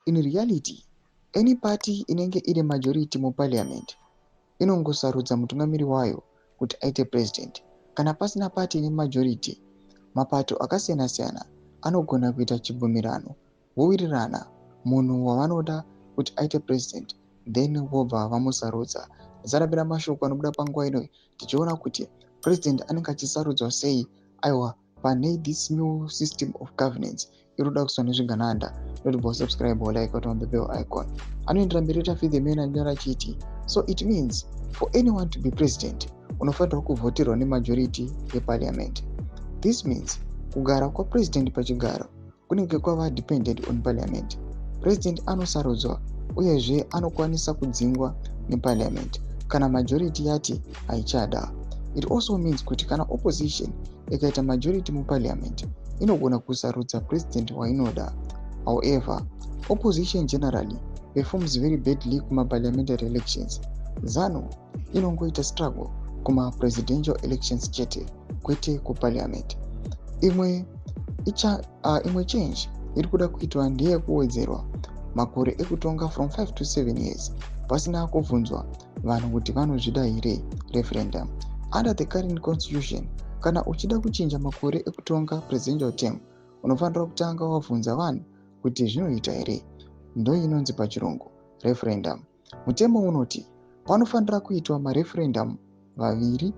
In reality, any party inenge ine majority muparliament inongosarudza mutungamiri wayo kuti aite president. Kana pasina party ine majority, mapato akasiyana-siyana anogona kuita chibvumirano vowirirana munhu wavanoda kuti aite president, then vobva vamusarudza. Zvarabira mashoko anobuda panguva ino tichiona kuti president anenge achisarudzwa sei. Aiwa, pane this new system of governance inoda kuswa nezvigananda. Don't forget subscribe or like on the bell icon. Anoendera mberi tafidhe mena anyora achiti, so it means for anyone to be president unofanirwa kuvhoterwa nemajority yeparliament. This means kugara kwapresident pachigaro kunenge kwava dependent on parliament. President anosarudzwa uyezve anokwanisa kudzingwa neparliament kana majority yati haichada. It also means kuti kana opposition ikaita majority muparliament inogona kusarudza president wainoda. However, opposition generally performs very badly kuma-parliamentary elections. ZANU inongoita struggle kuma-presidential elections chete, kwete kuparliament. Imwe change iri kuda kuitwa ndeye kuwedzerwa makore ekutonga from 5 to 7 years pasina kubvunzwa vanhu kuti vanozvida here referendum. Under the current constitution, kana uchida kuchinja makore ekutonga presidential term unofanira kutanga wabvunza vanhu kuti zvinoita here, ndo inonzi pachirungu referendum. Mutemo unoti panofanira kuitwa mareferendum maviri.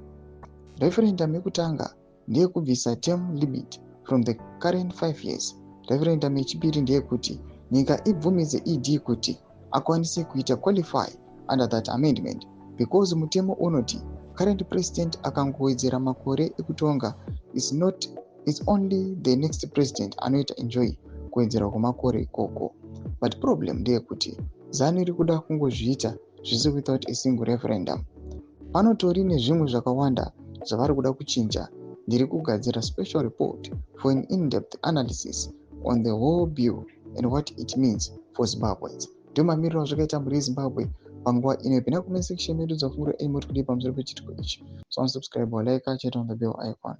Referendum yekutanga ndeye kubvisa term limit from the current 5 years. Referendum yechipiri ndeyekuti nyika ibvumise ED kuti akwanise kuita qualify under that amendment, because mutemo unoti current president akangowedzera makore ekutonga is only the next president anoita enjoy kuwedzera kwemakore ikoko. But problem ndeyekuti ZANU iri kuda kungozviita zvese without a single referendum. Panotori nezvimwe zvakawanda zvavari kuda kuchinja. Ndiri kugadzira special report for an in-depth analysis on the whole bill and what it means for Zimbabweans. Ndio mamiriro azvakaita muri Zimbabwe panguva ino. Pinda comment section medu dzafungura any more today pamusoro pechitiko ichi. So subscribe or like, check on the bell icon.